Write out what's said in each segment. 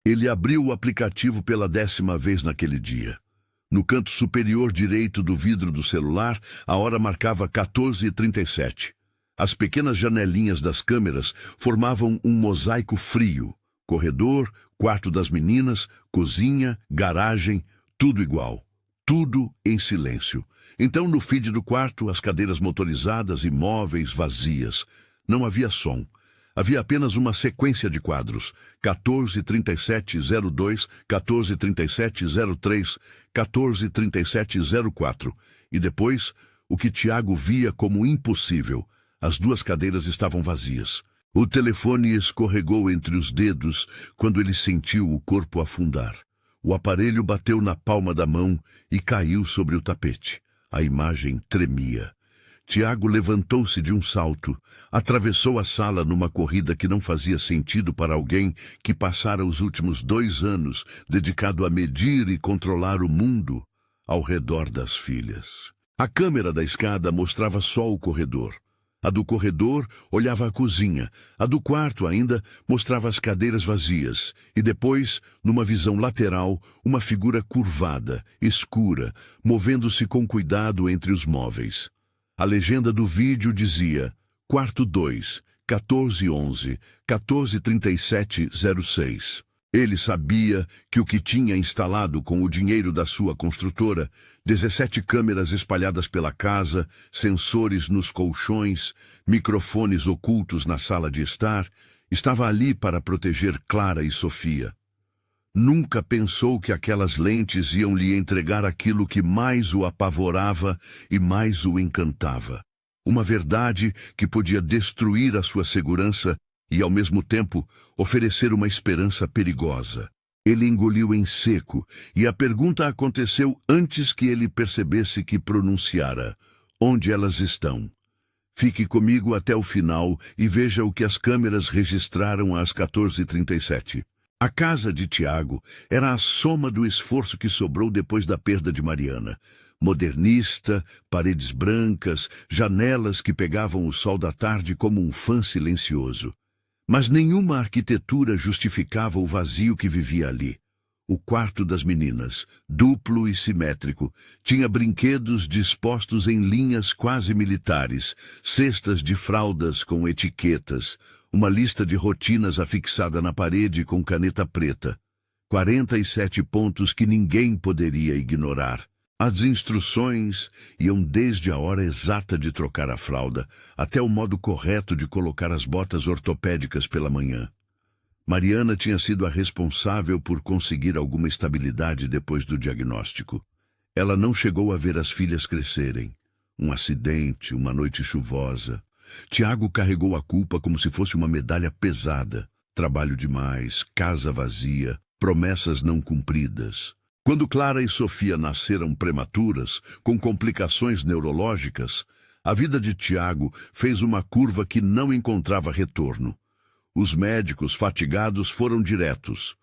Ele abriu o aplicativo pela 10ª vez naquele dia. No canto superior direito do vidro do celular, a hora marcava 14h37. As pequenas janelinhas das câmeras formavam um mosaico frio. Corredor, quarto das meninas, cozinha, garagem, tudo igual. Tudo em silêncio. Então, no feed do quarto, as cadeiras motorizadas e móveis vazias. Não havia som. Havia apenas uma sequência de quadros: 14:37:02, 14:37:03, 14:37:04. E depois, o que Tiago via como impossível: as 2 cadeiras estavam vazias. O telefone escorregou entre os dedos quando ele sentiu o corpo afundar. O aparelho bateu na palma da mão e caiu sobre o tapete. A imagem tremia. Tiago levantou-se de um salto, atravessou a sala numa corrida que não fazia sentido para alguém que passara os últimos 2 anos dedicado a medir e controlar o mundo ao redor das filhas. A câmera da escada mostrava só o corredor. A do corredor olhava a cozinha. A do quarto ainda mostrava as cadeiras vazias. E depois, numa visão lateral, uma figura curvada, escura, movendo-se com cuidado entre os móveis. A legenda do vídeo dizia: Quarto 2, 14:11, 14:37:06. Ele sabia que o que tinha instalado com o dinheiro da sua construtora, 17 câmeras espalhadas pela casa, sensores nos colchões, microfones ocultos na sala de estar, estava ali para proteger Clara e Sofia. Nunca pensou que aquelas lentes iam lhe entregar aquilo que mais o apavorava e mais o encantava. Uma verdade que podia destruir a sua segurança e, ao mesmo tempo, oferecer uma esperança perigosa. Ele engoliu em seco, e a pergunta aconteceu antes que ele percebesse que pronunciara: onde elas estão? Fique comigo até o final e veja o que as câmeras registraram às 14:37. A casa de Tiago era a soma do esforço que sobrou depois da perda de Mariana. Modernista, paredes brancas, janelas que pegavam o sol da tarde como um fã silencioso. Mas nenhuma arquitetura justificava o vazio que vivia ali. O quarto das meninas, duplo e simétrico, tinha brinquedos dispostos em linhas quase militares, cestas de fraldas com etiquetas, uma lista de rotinas afixada na parede com caneta preta. 47 pontos que ninguém poderia ignorar. As instruções iam desde a hora exata de trocar a fralda até o modo correto de colocar as botas ortopédicas pela manhã. Mariana tinha sido a responsável por conseguir alguma estabilidade depois do diagnóstico. Ela não chegou a ver as filhas crescerem. Um acidente, uma noite chuvosa. Tiago carregou a culpa como se fosse uma medalha pesada. Trabalho demais, casa vazia, promessas não cumpridas. Quando Clara e Sofia nasceram prematuras, com complicações neurológicas, a vida de Tiago fez uma curva que não encontrava retorno. Os médicos, fatigados, foram diretos.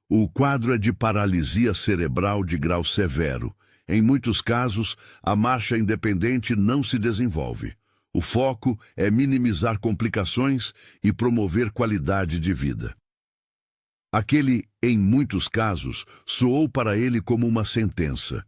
O quadro é de paralisia cerebral de grau severo. Em muitos casos, a marcha independente não se desenvolve. O foco é minimizar complicações e promover qualidade de vida. Aquele, em muitos casos, soou para ele como uma sentença.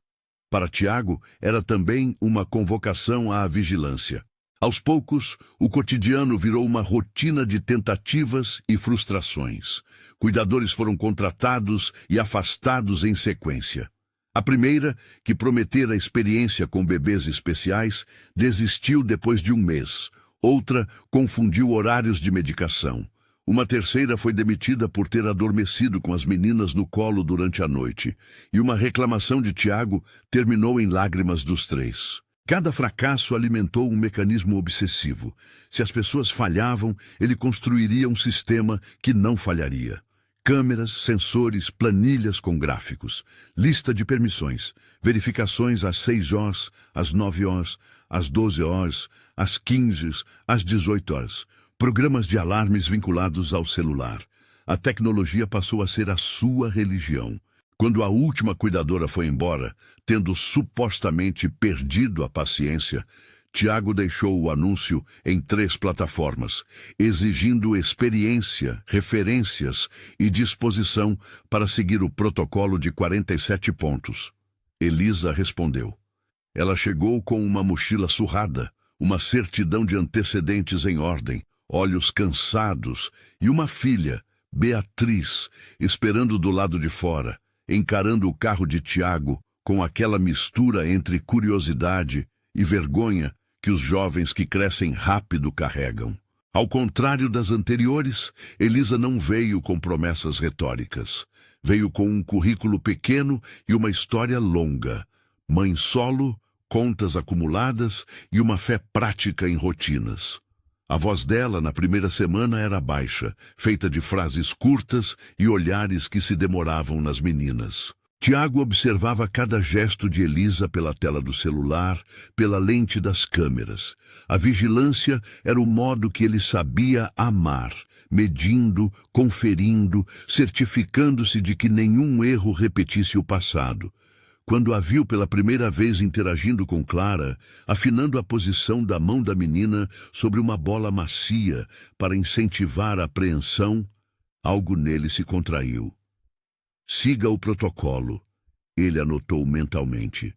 Para Tiago, era também uma convocação à vigilância. Aos poucos, o cotidiano virou uma rotina de tentativas e frustrações. Cuidadores foram contratados e afastados em sequência. A primeira, que prometera experiência com bebês especiais, desistiu depois de um mês. Outra confundiu horários de medicação. Uma terceira foi demitida por ter adormecido com as meninas no colo durante a noite. E uma reclamação de Tiago terminou em lágrimas dos 3. Cada fracasso alimentou um mecanismo obsessivo. Se as pessoas falhavam, ele construiria um sistema que não falharia. Câmeras, sensores, planilhas com gráficos, lista de permissões, verificações às 6 horas, às 9 horas, às 12 horas, às 15, às 18 horas. Programas de alarmes vinculados ao celular. A tecnologia passou a ser a sua religião. Quando a última cuidadora foi embora, tendo supostamente perdido a paciência, Tiago deixou o anúncio em 3 plataformas, exigindo experiência, referências e disposição para seguir o protocolo de 47 pontos. Elisa respondeu. Ela chegou com uma mochila surrada, uma certidão de antecedentes em ordem, olhos cansados e uma filha, Beatriz, esperando do lado de fora, encarando o carro de Tiago com aquela mistura entre curiosidade e vergonha que os jovens que crescem rápido carregam. Ao contrário das anteriores, Elisa não veio com promessas retóricas. Veio com um currículo pequeno e uma história longa. Mãe solo, contas acumuladas e uma fé prática em rotinas. A voz dela, na primeira semana, era baixa, feita de frases curtas e olhares que se demoravam nas meninas. Tiago observava cada gesto de Elisa pela tela do celular, pela lente das câmeras. A vigilância era o modo que ele sabia amar, medindo, conferindo, certificando-se de que nenhum erro repetisse o passado. Quando a viu pela primeira vez interagindo com Clara, afinando a posição da mão da menina sobre uma bola macia para incentivar a apreensão, algo nele se contraiu. Siga o protocolo, ele anotou mentalmente.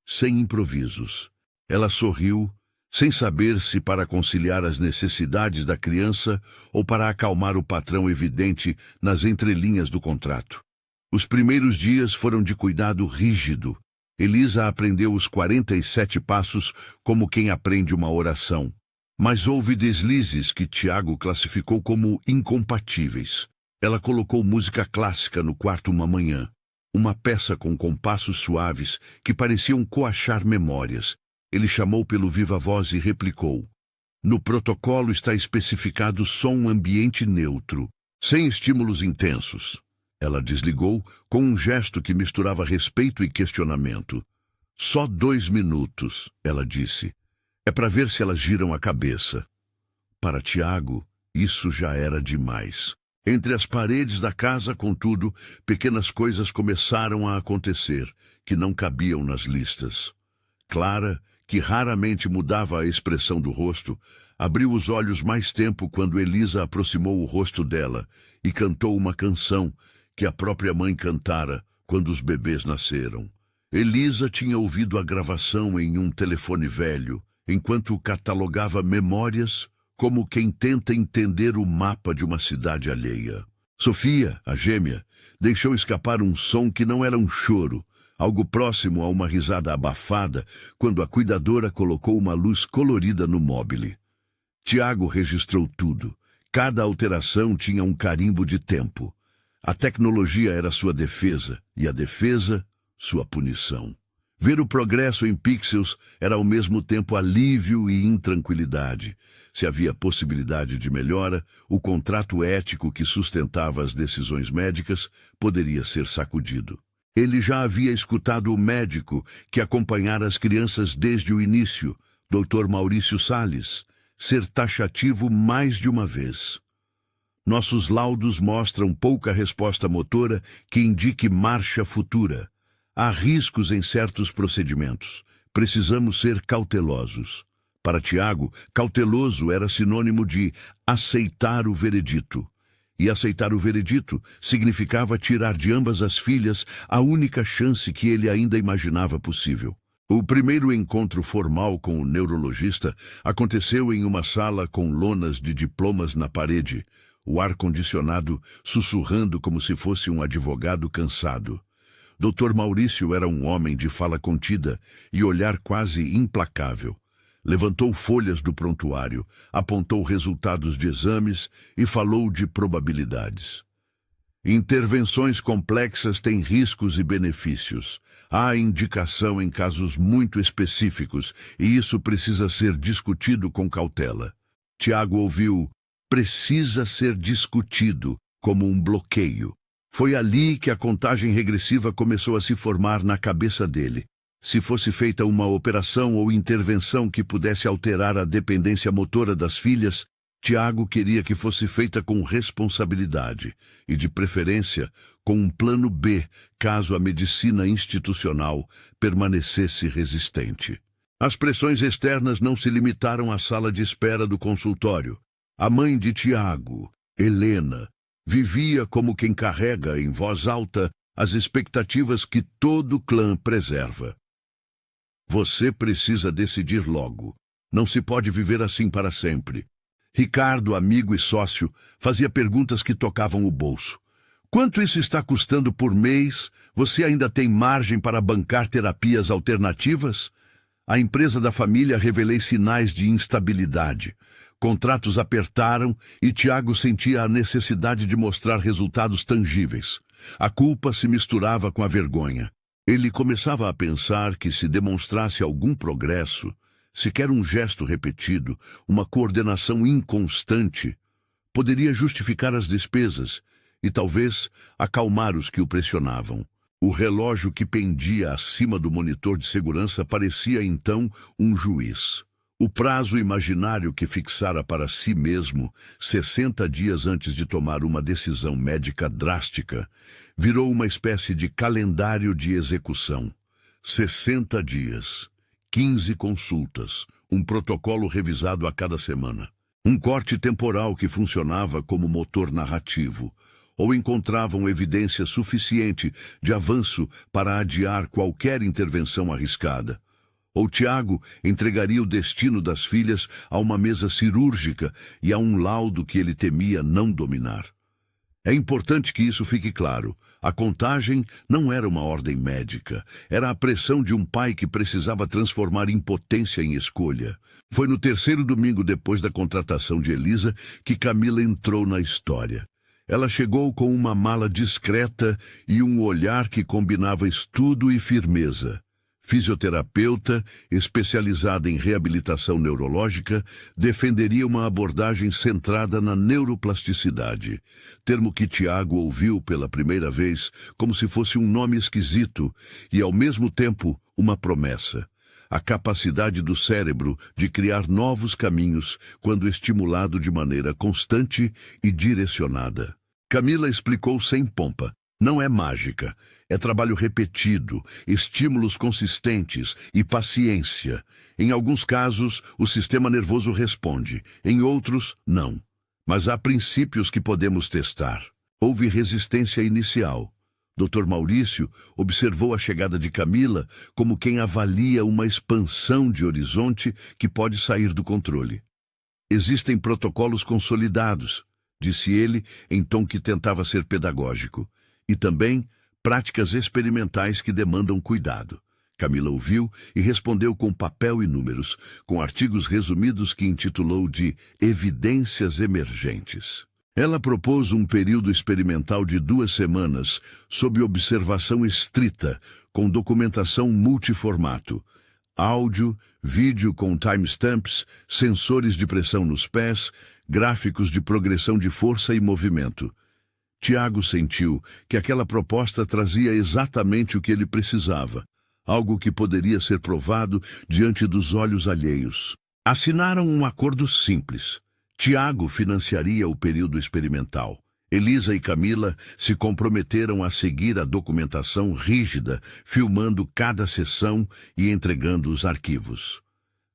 Sem improvisos. Ela sorriu, sem saber se para conciliar as necessidades da criança ou para acalmar o patrão evidente nas entrelinhas do contrato. Os primeiros dias foram de cuidado rígido. Elisa aprendeu os 47 passos como quem aprende uma oração. Mas houve deslizes que Tiago classificou como incompatíveis. Ela colocou música clássica no quarto uma manhã. Uma peça com compassos suaves que pareciam coachar memórias. Ele chamou pelo viva-voz e replicou. No protocolo está especificado som ambiente neutro, sem estímulos intensos. Ela desligou com um gesto que misturava respeito e questionamento. Só 2 minutos, ela disse. É para ver se elas giram a cabeça. Para Tiago, isso já era demais. Entre as paredes da casa, contudo, pequenas coisas começaram a acontecer, que não cabiam nas listas. Clara, que raramente mudava a expressão do rosto, abriu os olhos mais tempo quando Elisa aproximou o rosto dela e cantou uma canção que a própria mãe cantara quando os bebês nasceram. Elisa tinha ouvido a gravação em um telefone velho, enquanto catalogava memórias como quem tenta entender o mapa de uma cidade alheia. Sofia, a gêmea, deixou escapar um som que não era um choro, algo próximo a uma risada abafada, quando a cuidadora colocou uma luz colorida no móbile. Tiago registrou tudo. Cada alteração tinha um carimbo de tempo. A tecnologia era sua defesa, e a defesa, sua punição. Ver o progresso em pixels era ao mesmo tempo alívio e intranquilidade. Se havia possibilidade de melhora, o contrato ético que sustentava as decisões médicas poderia ser sacudido. Ele já havia escutado o médico que acompanhara as crianças desde o início, Dr. Maurício Salles, ser taxativo mais de uma vez. Nossos laudos mostram pouca resposta motora que indique marcha futura. Há riscos em certos procedimentos. Precisamos ser cautelosos. Para Tiago, cauteloso era sinônimo de aceitar o veredito. E aceitar o veredito significava tirar de ambas as filhas a única chance que ele ainda imaginava possível. O primeiro encontro formal com o neurologista aconteceu em uma sala com lonas de diplomas na parede, o ar-condicionado sussurrando como se fosse um advogado cansado. Dr. Maurício era um homem de fala contida e olhar quase implacável. Levantou folhas do prontuário, apontou resultados de exames e falou de probabilidades. Intervenções complexas têm riscos e benefícios. Há indicação em casos muito específicos e isso precisa ser discutido com cautela. Tiago ouviu, precisa ser discutido, como um bloqueio. Foi ali que a contagem regressiva começou a se formar na cabeça dele. Se fosse feita uma operação ou intervenção que pudesse alterar a dependência motora das filhas, Tiago queria que fosse feita com responsabilidade e, de preferência, com um plano B, caso a medicina institucional permanecesse resistente. As pressões externas não se limitaram à sala de espera do consultório. A mãe de Tiago, Helena, vivia como quem carrega em voz alta as expectativas que todo clã preserva. Você precisa decidir logo. Não se pode viver assim para sempre. Ricardo, amigo e sócio, fazia perguntas que tocavam o bolso. Quanto isso está custando por mês? Você ainda tem margem para bancar terapias alternativas? A empresa da família revelou sinais de instabilidade. Contratos apertaram e Tiago sentia a necessidade de mostrar resultados tangíveis. A culpa se misturava com a vergonha. Ele começava a pensar que se demonstrasse algum progresso, sequer um gesto repetido, uma coordenação inconstante, poderia justificar as despesas e talvez acalmar os que o pressionavam. O relógio que pendia acima do monitor de segurança parecia então um juiz. O prazo imaginário que fixara para si mesmo, 60 dias antes de tomar uma decisão médica drástica, virou uma espécie de calendário de execução. 60 dias, 15 consultas, um protocolo revisado a cada semana. Um corte temporal que funcionava como motor narrativo, ou encontravam evidência suficiente de avanço para adiar qualquer intervenção arriscada. Ou Tiago entregaria o destino das filhas a uma mesa cirúrgica e a um laudo que ele temia não dominar. É importante que isso fique claro. A contagem não era uma ordem médica. Era a pressão de um pai que precisava transformar impotência em escolha. Foi no terceiro domingo depois da contratação de Elisa que Camila entrou na história. Ela chegou com uma mala discreta e um olhar que combinava estudo e firmeza. Fisioterapeuta, especializada em reabilitação neurológica, defenderia uma abordagem centrada na neuroplasticidade, termo que Tiago ouviu pela primeira vez como se fosse um nome esquisito e, ao mesmo tempo, uma promessa. A capacidade do cérebro de criar novos caminhos quando estimulado de maneira constante e direcionada. Camila explicou sem pompa. Não é mágica. É trabalho repetido, estímulos consistentes e paciência. Em alguns casos, o sistema nervoso responde, em outros, não. Mas há princípios que podemos testar. Houve resistência inicial. Dr. Maurício observou a chegada de Camila como quem avalia uma expansão de horizonte que pode sair do controle. Existem protocolos consolidados, disse ele em tom que tentava ser pedagógico, e também práticas experimentais que demandam cuidado. Camila ouviu e respondeu com papel e números, com artigos resumidos que intitulou de Evidências Emergentes. Ela propôs um período experimental de 2 semanas, sob observação estrita, com documentação multiformato. Áudio, vídeo com timestamps, sensores de pressão nos pés, gráficos de progressão de força e movimento. Tiago sentiu que aquela proposta trazia exatamente o que ele precisava, algo que poderia ser provado diante dos olhos alheios. Assinaram um acordo simples. Tiago financiaria o período experimental. Elisa e Camila se comprometeram a seguir a documentação rígida, filmando cada sessão e entregando os arquivos.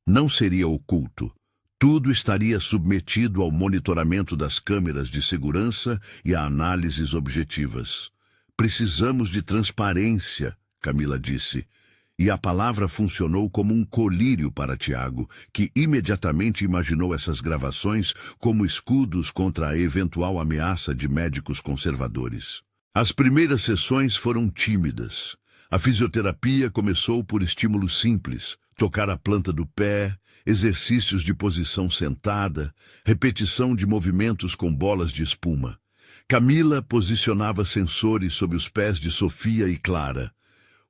Não seria oculto. Tudo estaria submetido ao monitoramento das câmeras de segurança e a análises objetivas. Precisamos de transparência, Camila disse. E a palavra funcionou como um colírio para Tiago, que imediatamente imaginou essas gravações como escudos contra a eventual ameaça de médicos conservadores. As primeiras sessões foram tímidas. A fisioterapia começou por estímulos simples, tocar a planta do pé, exercícios de posição sentada, repetição de movimentos com bolas de espuma. Camila posicionava sensores sob os pés de Sofia e Clara.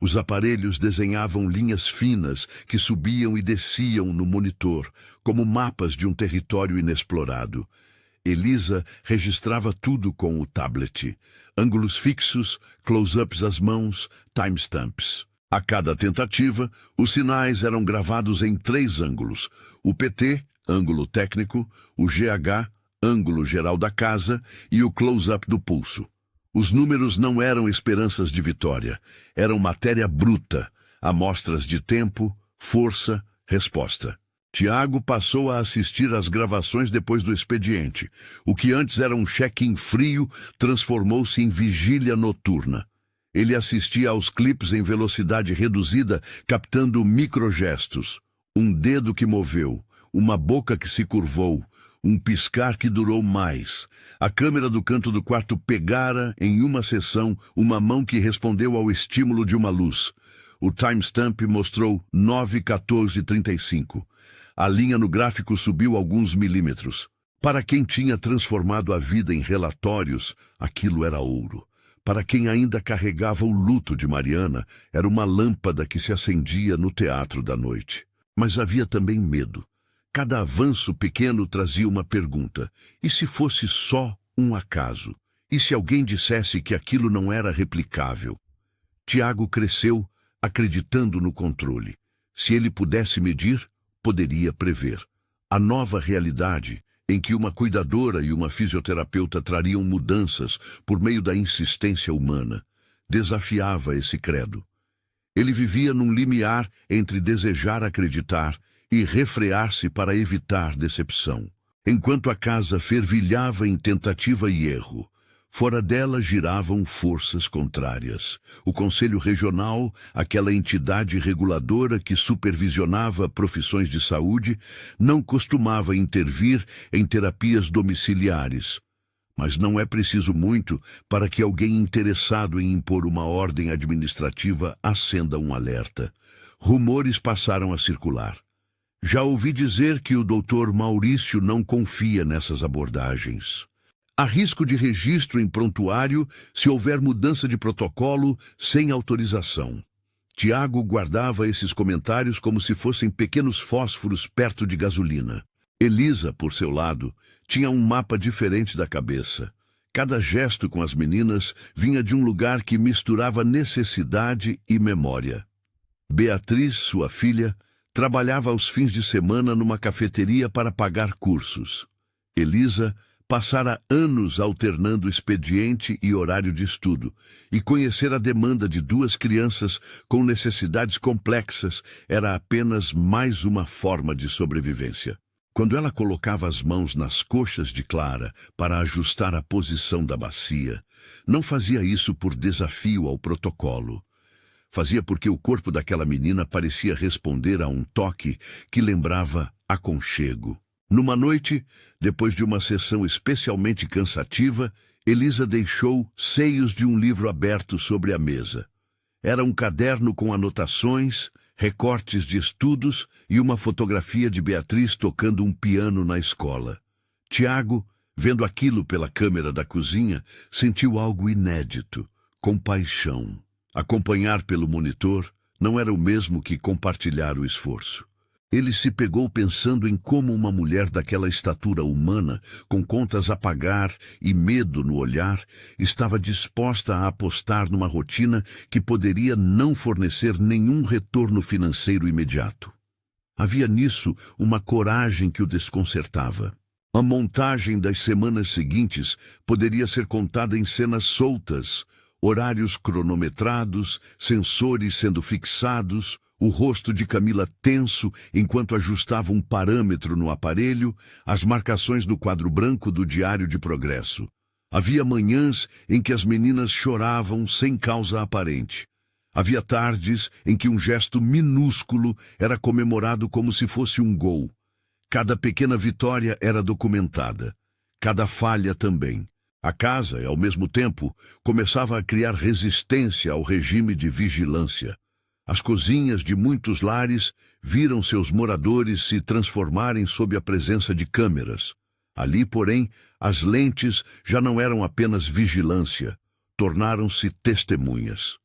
Os aparelhos desenhavam linhas finas que subiam e desciam no monitor, como mapas de um território inexplorado. Elisa registrava tudo com o tablet. Ângulos fixos, close-ups às mãos, timestamps. A cada tentativa, os sinais eram gravados em 3 ângulos. O PT, ângulo técnico, o GH, ângulo geral da casa, e o close-up do pulso. Os números não eram esperanças de vitória, eram matéria bruta, amostras de tempo, força, Resposta. Tiago passou a assistir às gravações depois do expediente. O que antes era um check-in frio transformou-se em vigília noturna. Ele assistia aos clipes em velocidade reduzida, captando microgestos. Um dedo que moveu, uma boca que se curvou, um piscar que durou mais. A câmera do canto do quarto pegara, em uma sessão, uma mão que respondeu ao estímulo de uma luz. O timestamp mostrou 9:14:35. A linha no gráfico subiu alguns milímetros. Para quem tinha transformado a vida em relatórios, aquilo era ouro. Para quem ainda carregava o luto de Mariana, era uma lâmpada que se acendia no teatro da noite. Mas havia também medo. Cada avanço pequeno trazia uma pergunta. E se fosse só um acaso? E se alguém dissesse que aquilo não era replicável? Tiago cresceu, acreditando no controle. Se ele pudesse medir, poderia prever. A nova realidade, em que uma cuidadora e uma fisioterapeuta trariam mudanças por meio da insistência humana, desafiava esse credo. Ele vivia num limiar entre desejar acreditar e refrear-se para evitar decepção. Enquanto a casa fervilhava em tentativa e erro, fora dela giravam forças contrárias. O Conselho Regional, aquela entidade reguladora que supervisionava profissões de saúde, não costumava intervir em terapias domiciliares. Mas não é preciso muito para que alguém interessado em impor uma ordem administrativa acenda um alerta. Rumores passaram a circular. Já ouvi dizer que o Dr. Maurício não confia nessas abordagens. Há risco de registro em prontuário se houver mudança de protocolo sem autorização. Tiago guardava esses comentários como se fossem pequenos fósforos perto de gasolina. Elisa, por seu lado, tinha um mapa diferente da cabeça. Cada gesto com as meninas vinha de um lugar que misturava necessidade e memória. Beatriz, sua filha, trabalhava aos fins de semana numa cafeteria para pagar cursos. Elisa passara anos alternando expediente e horário de estudo, e conhecer a demanda de duas crianças com necessidades complexas era apenas mais uma forma de sobrevivência. Quando ela colocava as mãos nas coxas de Clara para ajustar a posição da bacia, não fazia isso por desafio ao protocolo. Fazia porque o corpo daquela menina parecia responder a um toque que lembrava aconchego. Numa noite, depois de uma sessão especialmente cansativa, Elisa deixou seios de um livro aberto sobre a mesa. Era um caderno com anotações, recortes de estudos e uma fotografia de Beatriz tocando um piano na escola. Tiago, vendo aquilo pela câmera da cozinha, sentiu algo inédito, compaixão. Acompanhar pelo monitor não era o mesmo que compartilhar o esforço. Ele se pegou pensando em como uma mulher daquela estatura humana, com contas a pagar e medo no olhar, estava disposta a apostar numa rotina que poderia não fornecer nenhum retorno financeiro imediato. Havia nisso uma coragem que o desconcertava. A montagem das semanas seguintes poderia ser contada em cenas soltas, horários cronometrados, sensores sendo fixados, o rosto de Camila tenso enquanto ajustava um parâmetro no aparelho, as marcações do quadro branco do diário de progresso. Havia manhãs em que as meninas choravam sem causa aparente. Havia tardes em que um gesto minúsculo era comemorado como se fosse um gol. Cada pequena vitória era documentada. Cada falha também. A casa, ao mesmo tempo, começava a criar resistência ao regime de vigilância. As cozinhas de muitos lares viram seus moradores se transformarem sob a presença de câmeras. Ali, porém, as lentes já não eram apenas vigilância, tornaram-se testemunhas.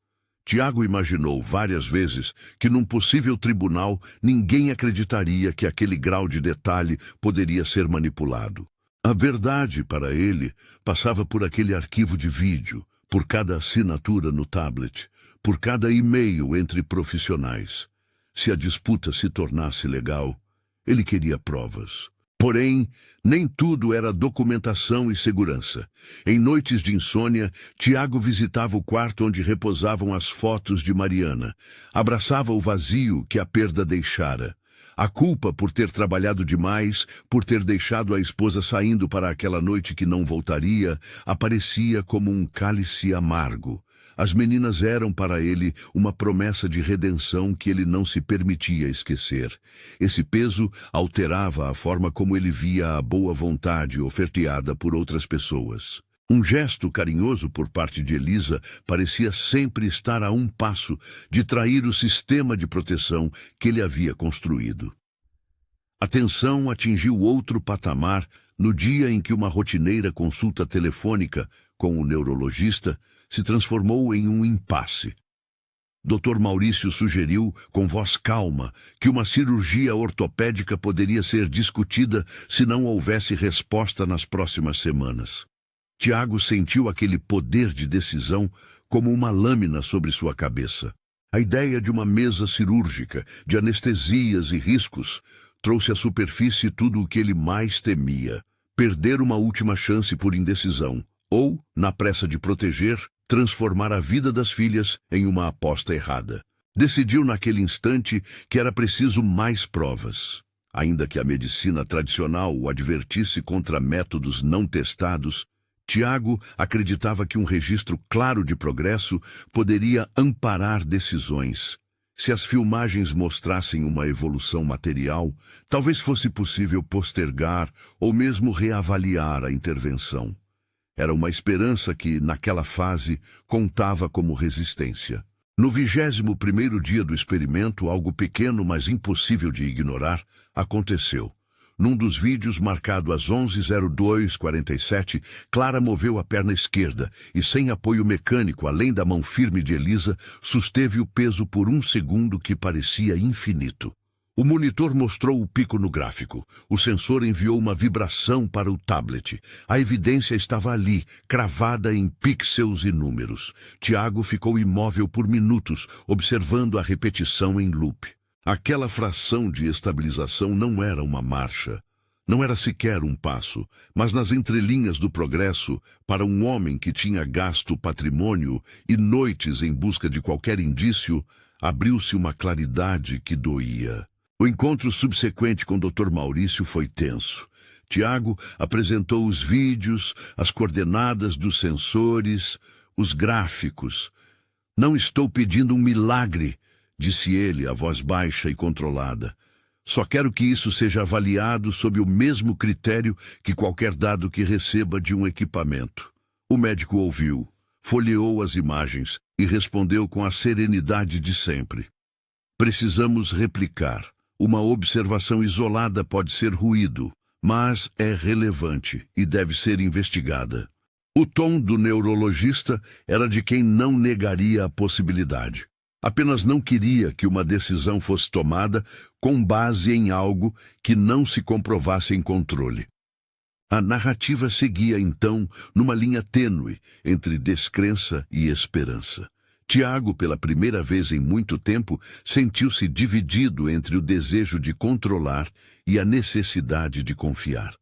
Tiago imaginou várias vezes que num possível tribunal ninguém acreditaria que aquele grau de detalhe poderia ser manipulado. A verdade, para ele, passava por aquele arquivo de vídeo, por cada assinatura no tablet, por cada e-mail entre profissionais. Se a disputa se tornasse legal, ele queria provas. Porém, nem tudo era documentação e segurança. Em noites de insônia, Tiago visitava o quarto onde repousavam as fotos de Mariana. Abraçava o vazio que a perda deixara. A culpa por ter trabalhado demais, por ter deixado a esposa saindo para aquela noite que não voltaria, aparecia como um cálice amargo. As meninas eram para ele uma promessa de redenção que ele não se permitia esquecer. Esse peso alterava a forma como ele via a boa vontade ofertada por outras pessoas. Um gesto carinhoso por parte de Elisa parecia sempre estar a um passo de trair o sistema de proteção que ele havia construído. A tensão atingiu outro patamar no dia em que uma rotineira consulta telefônica com o neurologista se transformou em um impasse. Dr. Maurício sugeriu, com voz calma, que uma cirurgia ortopédica poderia ser discutida se não houvesse resposta nas próximas semanas. Tiago sentiu aquele poder de decisão como uma lâmina sobre sua cabeça. A ideia de uma mesa cirúrgica, de anestesias e riscos, trouxe à superfície tudo o que ele mais temia: perder uma última chance por indecisão, ou, na pressa de proteger, transformar a vida das filhas em uma aposta errada. Decidiu naquele instante que era preciso mais provas. Ainda que a medicina tradicional o advertisse contra métodos não testados, Tiago acreditava que um registro claro de progresso poderia amparar decisões. Se as filmagens mostrassem uma evolução material, talvez fosse possível postergar ou mesmo reavaliar a intervenção. Era uma esperança que, naquela fase, contava como resistência. No 21º dia do experimento, algo pequeno, mas impossível de ignorar, aconteceu. Num dos vídeos marcado às 11:02:47, Clara moveu a perna esquerda e, sem apoio mecânico, além da mão firme de Elisa, susteve o peso por um segundo que parecia infinito. O monitor mostrou o pico no gráfico. O sensor enviou uma vibração para o tablet. A evidência estava ali, cravada em pixels e números. Tiago ficou imóvel por minutos, observando a repetição em loop. Aquela fração de estabilização não era uma marcha. Não era sequer um passo, mas nas entrelinhas do progresso, para um homem que tinha gasto patrimônio e noites em busca de qualquer indício, abriu-se uma claridade que doía. O encontro subsequente com Dr. Maurício foi tenso. Tiago apresentou os vídeos, as coordenadas dos sensores, os gráficos. "Não estou pedindo um milagre", disse ele, a voz baixa e controlada. "Só quero que isso seja avaliado sob o mesmo critério que qualquer dado que receba de um equipamento." O médico ouviu, folheou as imagens e respondeu com a serenidade de sempre: "Precisamos replicar. Uma observação isolada pode ser ruído, mas é relevante e deve ser investigada." O tom do neurologista era de quem não negaria a possibilidade. Apenas não queria que uma decisão fosse tomada com base em algo que não se comprovasse em controle. A narrativa seguia, então, numa linha tênue entre descrença e esperança. Tiago, pela primeira vez em muito tempo, sentiu-se dividido entre o desejo de controlar e a necessidade de confiar.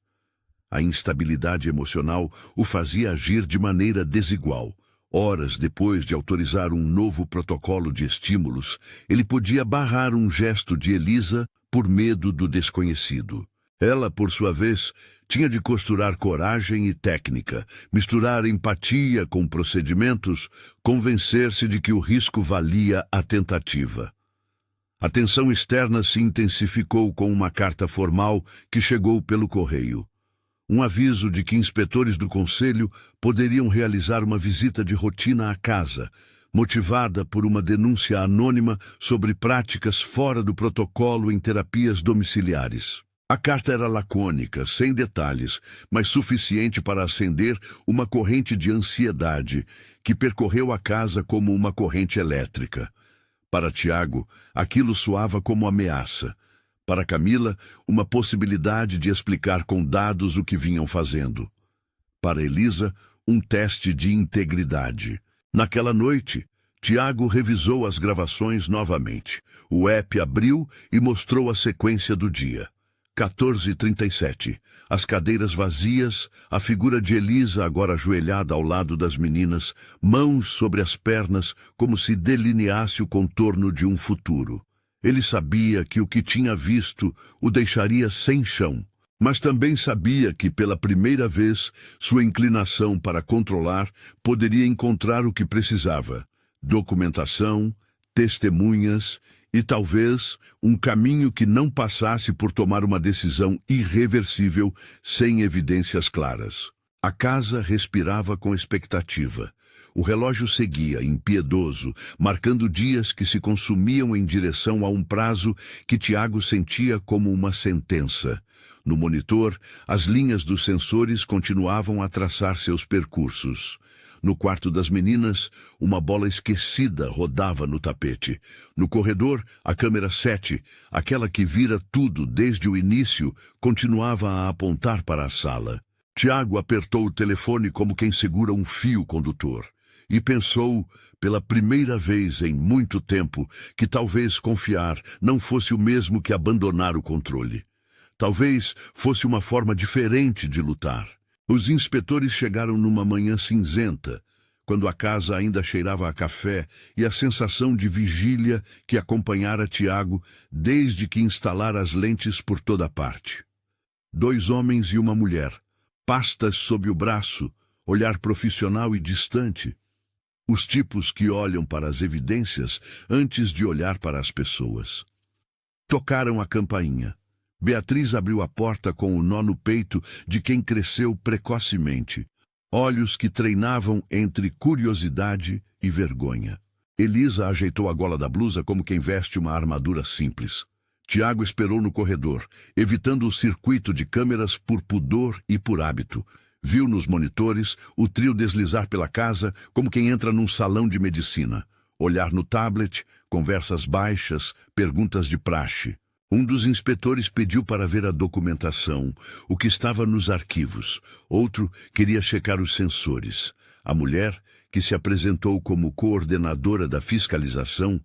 A instabilidade emocional o fazia agir de maneira desigual. Horas depois de autorizar um novo protocolo de estímulos, ele podia barrar um gesto de Elisa por medo do desconhecido. Ela, por sua vez, tinha de costurar coragem e técnica, misturar empatia com procedimentos, convencer-se de que o risco valia a tentativa. A tensão externa se intensificou com uma carta formal que chegou pelo correio. Um aviso de que inspetores do conselho poderiam realizar uma visita de rotina à casa, motivada por uma denúncia anônima sobre práticas fora do protocolo em terapias domiciliares. A carta era lacônica, sem detalhes, mas suficiente para acender uma corrente de ansiedade que percorreu a casa como uma corrente elétrica. Para Tiago, aquilo soava como ameaça. Para Camila, uma possibilidade de explicar com dados o que vinham fazendo. Para Elisa, um teste de integridade. Naquela noite, Tiago revisou as gravações novamente. O app abriu e mostrou a sequência do dia. 14h37. As cadeiras vazias, a figura de Elisa agora ajoelhada ao lado das meninas, mãos sobre as pernas como se delineasse o contorno de um futuro. Ele sabia que o que tinha visto o deixaria sem chão, mas também sabia que, pela primeira vez, sua inclinação para controlar poderia encontrar o que precisava: documentação, testemunhas e, talvez, um caminho que não passasse por tomar uma decisão irreversível sem evidências claras. A casa respirava com expectativa. O relógio seguia, impiedoso, marcando dias que se consumiam em direção a um prazo que Tiago sentia como uma sentença. No monitor, as linhas dos sensores continuavam a traçar seus percursos. No quarto das meninas, uma bola esquecida rodava no tapete. No corredor, a câmera 7, aquela que vira tudo desde o início, continuava a apontar para a sala. Tiago apertou o telefone como quem segura um fio condutor. E pensou, pela primeira vez em muito tempo, que talvez confiar não fosse o mesmo que abandonar o controle. Talvez fosse uma forma diferente de lutar. Os inspetores chegaram numa manhã cinzenta, quando a casa ainda cheirava a café e a sensação de vigília que acompanhara Tiago desde que instalara as lentes por toda parte. 2 homens e uma mulher, pastas sob o braço, olhar profissional e distante. Os tipos que olham para as evidências antes de olhar para as pessoas. Tocaram a campainha. Beatriz abriu a porta com o nó no peito de quem cresceu precocemente. Olhos que treinavam entre curiosidade e vergonha. Elisa ajeitou a gola da blusa como quem veste uma armadura simples. Tiago esperou no corredor, evitando o circuito de câmeras por pudor e por hábito. Viu nos monitores o trio deslizar pela casa como quem entra num salão de medicina. Olhar no tablet, conversas baixas, perguntas de praxe. Um dos inspetores pediu para ver a documentação, o que estava nos arquivos. Outro queria checar os sensores. A mulher, que se apresentou como coordenadora da fiscalização,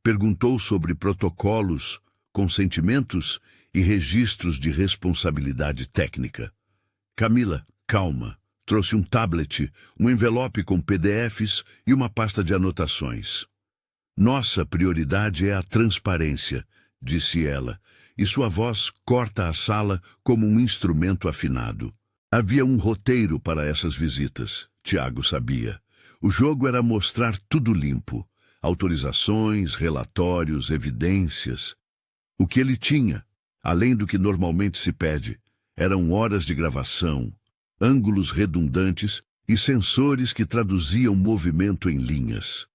perguntou sobre protocolos, consentimentos e registros de responsabilidade técnica. Camila, calma, trouxe um tablet, um envelope com PDFs e uma pasta de anotações. Nossa prioridade é a transparência, disse ela, e sua voz corta a sala como um instrumento afinado. Havia um roteiro para essas visitas, Tiago sabia. O jogo era mostrar tudo limpo, autorizações, relatórios, evidências. O que ele tinha, além do que normalmente se pede, eram horas de gravação, ângulos redundantes e sensores que traduziam movimento em linhas.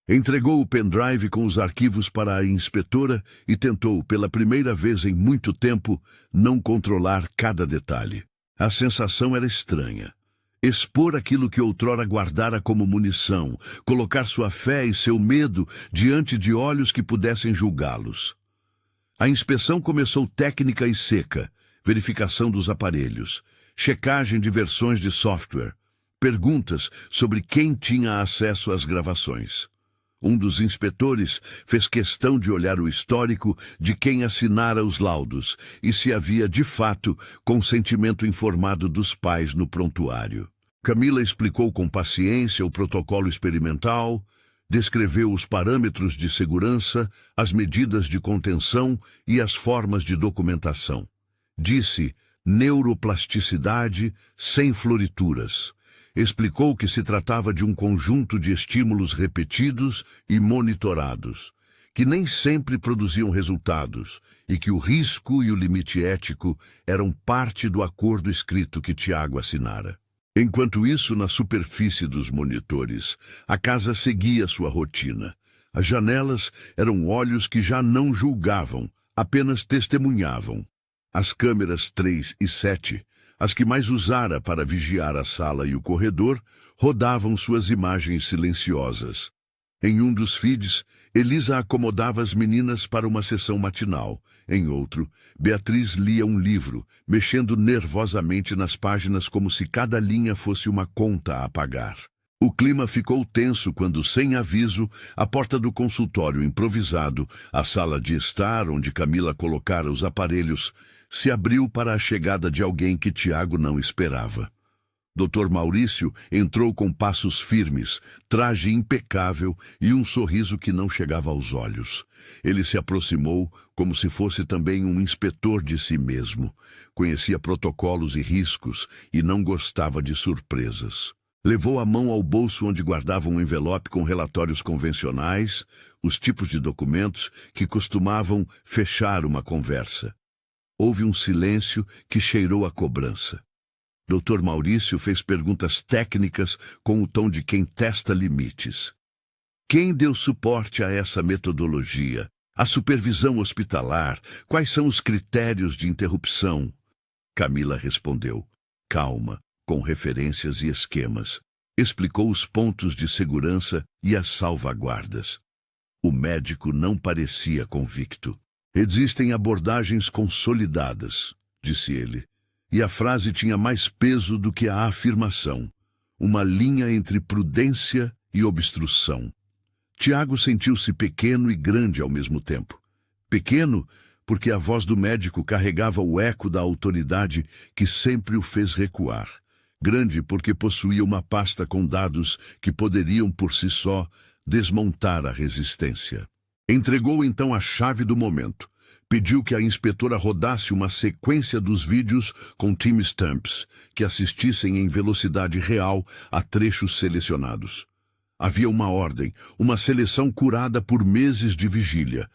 Entregou o pendrive com os arquivos para a inspetora e tentou, pela primeira vez em muito tempo, não controlar cada detalhe. A sensação era estranha. Expor aquilo que outrora guardara como munição, colocar sua fé e seu medo diante de olhos que pudessem julgá-los. A inspeção começou técnica e seca, verificação dos aparelhos, checagem de versões de software, perguntas sobre quem tinha acesso às gravações. Um dos inspetores fez questão de olhar o histórico de quem assinara os laudos e se havia, de fato, consentimento informado dos pais no prontuário. Camila explicou com paciência o protocolo experimental, descreveu os parâmetros de segurança, as medidas de contenção e as formas de documentação. Disse neuroplasticidade sem florituras. Explicou que se tratava de um conjunto de estímulos repetidos e monitorados, que nem sempre produziam resultados, e que o risco e o limite ético eram parte do acordo escrito que Tiago assinara. Enquanto isso, na superfície dos monitores, a casa seguia sua rotina. As janelas eram olhos que já não julgavam, apenas testemunhavam. As câmeras 3 e 7, as que mais usara para vigiar a sala e o corredor, rodavam suas imagens silenciosas. Em um dos feeds, Elisa acomodava as meninas para uma sessão matinal. Em outro, Beatriz lia um livro, mexendo nervosamente nas páginas como se cada linha fosse uma conta a pagar. O clima ficou tenso quando, sem aviso, a porta do consultório improvisado, a sala de estar onde Camila colocara os aparelhos, se abriu para a chegada de alguém que Tiago não esperava. Dr. Maurício entrou com passos firmes, traje impecável e um sorriso que não chegava aos olhos. Ele se aproximou como se fosse também um inspetor de si mesmo. Conhecia protocolos e riscos e não gostava de surpresas. Levou a mão ao bolso onde guardava um envelope com relatórios convencionais, os tipos de documentos que costumavam fechar uma conversa. Houve um silêncio que cheirou a cobrança. Dr. Maurício fez perguntas técnicas com o tom de quem testa limites. Quem deu suporte a essa metodologia? A supervisão hospitalar? Quais são os critérios de interrupção? Camila respondeu, calma, com referências e esquemas. Explicou os pontos de segurança e as salvaguardas. O médico não parecia convicto. Existem abordagens consolidadas, disse ele. E a frase tinha mais peso do que a afirmação. Uma linha entre prudência e obstrução. Tiago sentiu-se pequeno e grande ao mesmo tempo. Pequeno porque a voz do médico carregava o eco da autoridade que sempre o fez recuar. Grande porque possuía uma pasta com dados que poderiam, por si só, desmontar a resistência. Entregou então a chave do momento. Pediu que a inspetora rodasse uma sequência dos vídeos com timestamps, que assistissem em velocidade real a trechos selecionados. Havia uma ordem, uma seleção curada por meses de vigília.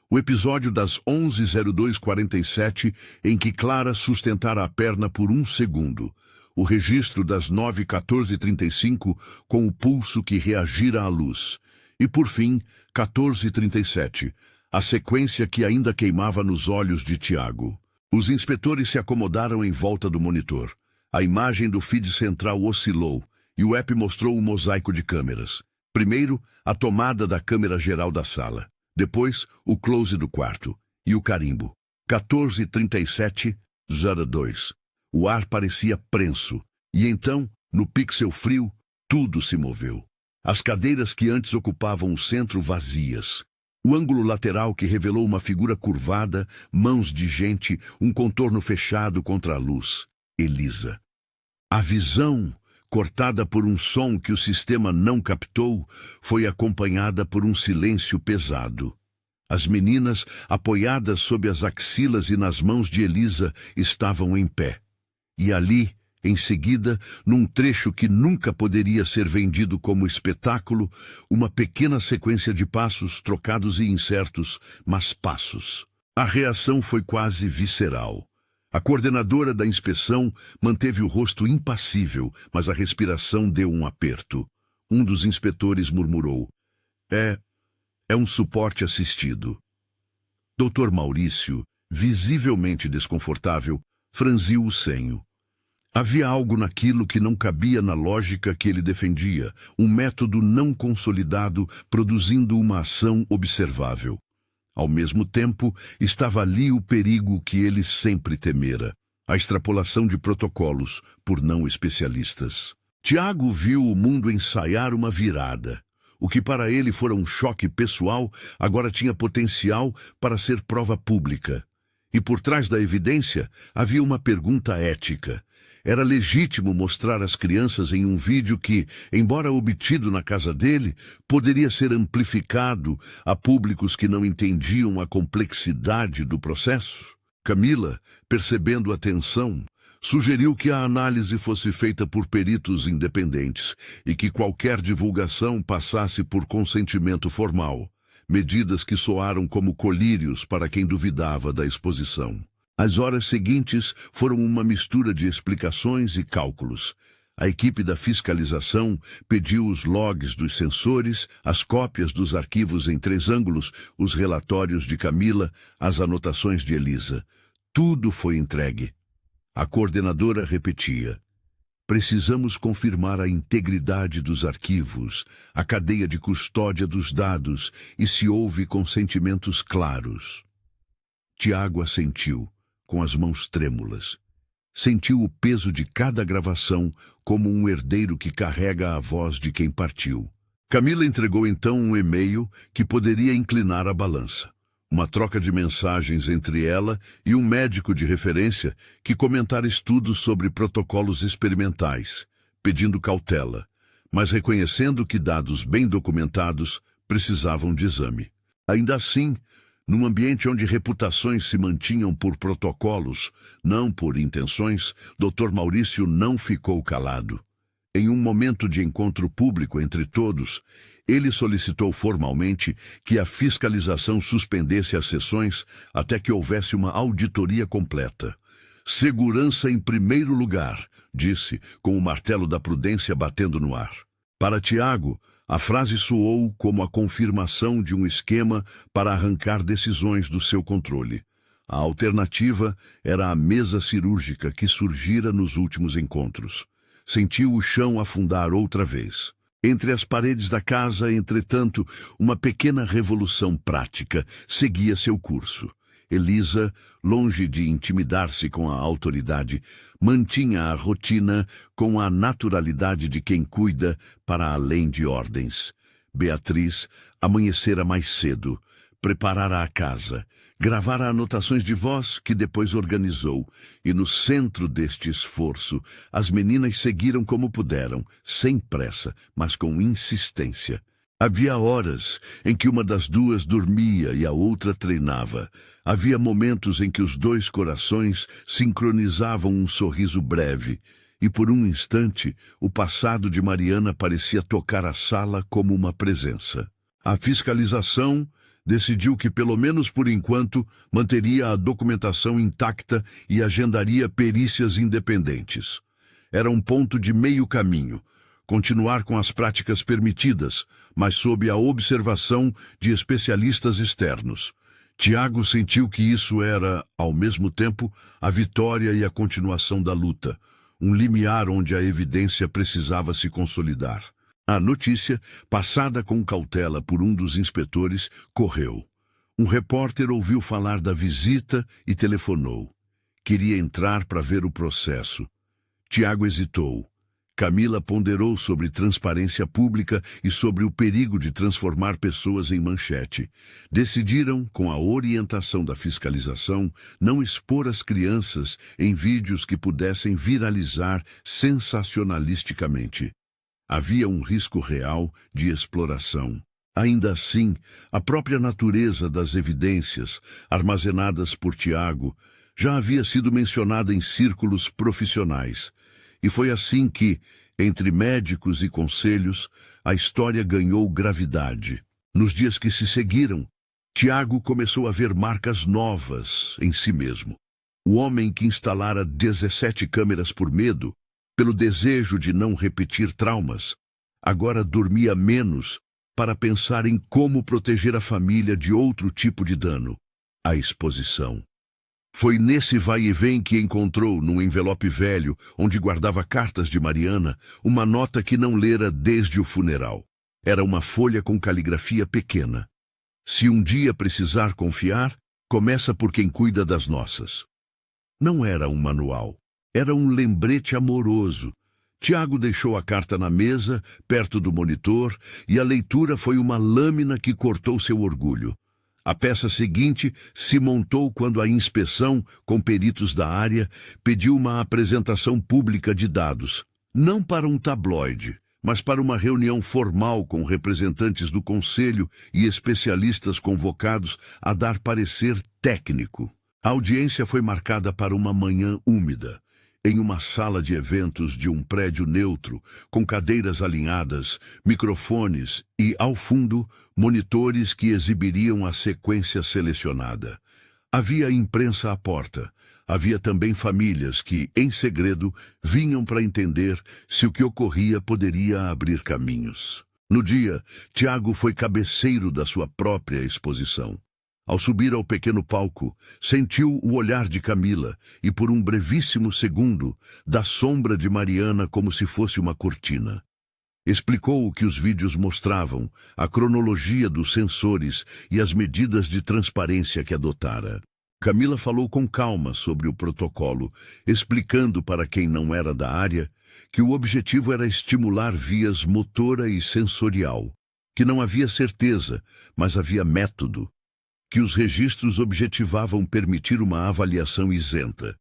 O episódio das 11:02:47, em que Clara sustentara a perna por 1 segundo. O registro das 9:14:35, com o pulso que reagira à luz. E, por fim, 14:37. A sequência que ainda queimava nos olhos de Tiago. Os inspetores se acomodaram em volta do monitor. A imagem do feed central oscilou e o app mostrou um mosaico de câmeras. Primeiro, a tomada da câmera geral da sala. Depois, o close do quarto e o carimbo. 14:37:02. O ar parecia prenso. E então, no pixel frio, tudo se moveu. As cadeiras que antes ocupavam o centro vazias. O ângulo lateral que revelou uma figura curvada, mãos de gente, um contorno fechado contra a luz. Elisa. A visão, cortada por um som que o sistema não captou, foi acompanhada por um silêncio pesado. As meninas, apoiadas sob as axilas e nas mãos de Elisa, estavam em pé. E ali, em seguida, num trecho que nunca poderia ser vendido como espetáculo, uma pequena sequência de passos trocados e incertos, mas passos. A reação foi quase visceral. A coordenadora da inspeção manteve o rosto impassível, mas a respiração deu um aperto. Um dos inspetores murmurou, É um suporte assistido. Dr. Maurício, visivelmente desconfortável, franziu o senho. Havia algo naquilo que não cabia na lógica que ele defendia, um método não consolidado produzindo uma ação observável. Ao mesmo tempo, estava ali o perigo que ele sempre temera, a extrapolação de protocolos por não especialistas. Tiago viu o mundo ensaiar uma virada. O que para ele fora um choque pessoal, agora tinha potencial para ser prova pública. E por trás da evidência, havia uma pergunta ética. Era legítimo mostrar as crianças em um vídeo que, embora obtido na casa dele, poderia ser amplificado a públicos que não entendiam a complexidade do processo? Camila, percebendo a tensão, sugeriu que a análise fosse feita por peritos independentes e que qualquer divulgação passasse por consentimento formal, medidas que soaram como colírios para quem duvidava da exposição. As horas seguintes foram uma mistura de explicações e cálculos. A equipe da fiscalização pediu os logs dos sensores, as cópias dos arquivos em 3 ângulos, os relatórios de Camila, as anotações de Elisa. Tudo foi entregue. A coordenadora repetia. Precisamos confirmar a integridade dos arquivos, a cadeia de custódia dos dados e se houve consentimentos claros. Tiago assentiu, com as mãos trêmulas. Sentiu o peso de cada gravação como um herdeiro que carrega a voz de quem partiu. Camila entregou então um e-mail que poderia inclinar a balança. Uma troca de mensagens entre ela e um médico de referência que comentara estudos sobre protocolos experimentais. pedindo cautela, mas reconhecendo que dados bem documentados precisavam de exame. Ainda assim, num ambiente onde reputações se mantinham por protocolos, não por intenções, Dr. Maurício não ficou calado. Em um momento de encontro público entre todos, ele solicitou formalmente que a fiscalização suspendesse as sessões até que houvesse uma auditoria completa. Segurança em primeiro lugar, disse, com o martelo da prudência batendo no ar. Para Tiago, a frase soou como a confirmação de um esquema para arrancar decisões do seu controle. A alternativa era a mesa cirúrgica que surgira nos últimos encontros. Sentiu o chão afundar outra vez. Entre as paredes da casa, entretanto, uma pequena revolução prática seguia seu curso. Elisa, longe de intimidar-se com a autoridade, mantinha a rotina com a naturalidade de quem cuida para além de ordens. Beatriz amanhecera mais cedo, preparara a casa, gravara anotações de voz que depois organizou, e no centro deste esforço, as meninas seguiram como puderam, sem pressa, mas com insistência. Havia horas em que uma das duas dormia e a outra treinava. Havia momentos em que os dois corações sincronizavam um sorriso breve, e por um instante o passado de Mariana parecia tocar a sala como uma presença. A fiscalização decidiu que, pelo menos por enquanto, manteria a documentação intacta e agendaria perícias independentes. Era um ponto de meio caminho. Continuar com as práticas permitidas, mas sob a observação de especialistas externos. Tiago sentiu que isso era, ao mesmo tempo, a vitória e a continuação da luta, um limiar onde a evidência precisava se consolidar. A notícia, passada com cautela por um dos inspetores, correu. Um repórter ouviu falar da visita e telefonou. Queria entrar para ver o processo. Tiago hesitou. Camila ponderou sobre transparência pública e sobre o perigo de transformar pessoas em manchete. Decidiram, com a orientação da fiscalização, não expor as crianças em vídeos que pudessem viralizar sensacionalisticamente. Havia um risco real de exploração. Ainda assim, a própria natureza das evidências, armazenadas por Tiago, já havia sido mencionada em círculos profissionais. E foi assim que, entre médicos e conselhos, a história ganhou gravidade. Nos dias que se seguiram, Tiago começou a ver marcas novas em si mesmo. O homem que instalara 17 câmeras por medo, pelo desejo de não repetir traumas, agora dormia menos para pensar em como proteger a família de outro tipo de dano, a exposição. Foi nesse vai e vem que encontrou, num envelope velho, onde guardava cartas de Mariana, uma nota que não lera desde o funeral. Era uma folha com caligrafia pequena. Se um dia precisar confiar, começa por quem cuida das nossas. Não era um manual. Era um lembrete amoroso. Tiago deixou a carta na mesa, perto do monitor, e a leitura foi uma lâmina que cortou seu orgulho. A peça seguinte se montou quando a inspeção, com peritos da área, pediu uma apresentação pública de dados, não para um tabloide, mas para uma reunião formal com representantes do Conselho e especialistas convocados a dar parecer técnico. A audiência foi marcada para uma manhã úmida, em uma sala de eventos de um prédio neutro, com cadeiras alinhadas, microfones e, ao fundo, monitores que exibiriam a sequência selecionada. Havia imprensa à porta. Havia também famílias que, em segredo, vinham para entender se o que ocorria poderia abrir caminhos. No dia, Tiago foi cabeceiro da sua própria exposição. Ao subir ao pequeno palco, sentiu o olhar de Camila e, por um brevíssimo segundo, da sombra de Mariana como se fosse uma cortina. Explicou o que os vídeos mostravam, a cronologia dos sensores e as medidas de transparência que adotara. Camila falou com calma sobre o protocolo, explicando para quem não era da área que o objetivo era estimular vias motora e sensorial, que não havia certeza, mas havia método, que os registros objetivavam permitir uma avaliação isenta.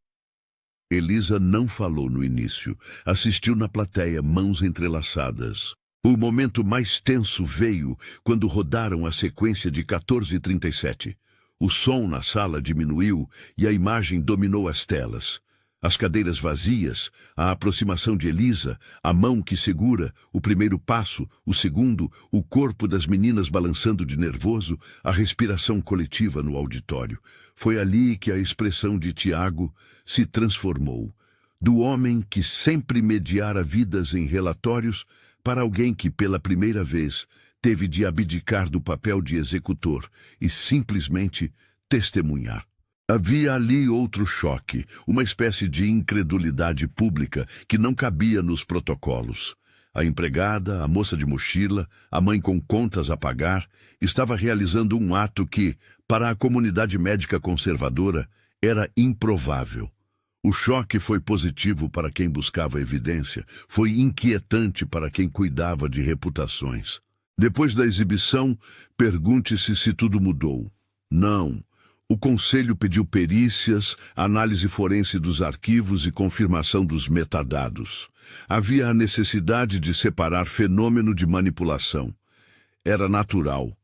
Elisa não falou no início. Assistiu na plateia, mãos entrelaçadas. O momento mais tenso veio quando rodaram a sequência de 14:37. O som na sala diminuiu e a imagem dominou as telas. As cadeiras vazias, a aproximação de Elisa, a mão que segura, o primeiro passo, o segundo, o corpo das meninas balançando de nervoso, a respiração coletiva no auditório. Foi ali que a expressão de Tiago se transformou. Do homem que sempre mediara vidas em relatórios para alguém que, pela primeira vez, teve de abdicar do papel de executor e simplesmente testemunhar. Havia ali outro choque, uma espécie de incredulidade pública que não cabia nos protocolos. A empregada, a moça de mochila, a mãe com contas a pagar, estava realizando um ato que, para a comunidade médica conservadora, era improvável. O choque foi positivo para quem buscava evidência, foi inquietante para quem cuidava de reputações. Depois da exibição, pergunte-se se tudo mudou. Não. O conselho pediu perícias, análise forense dos arquivos e confirmação dos metadados. Havia a necessidade de separar fenômeno de manipulação. Era natural.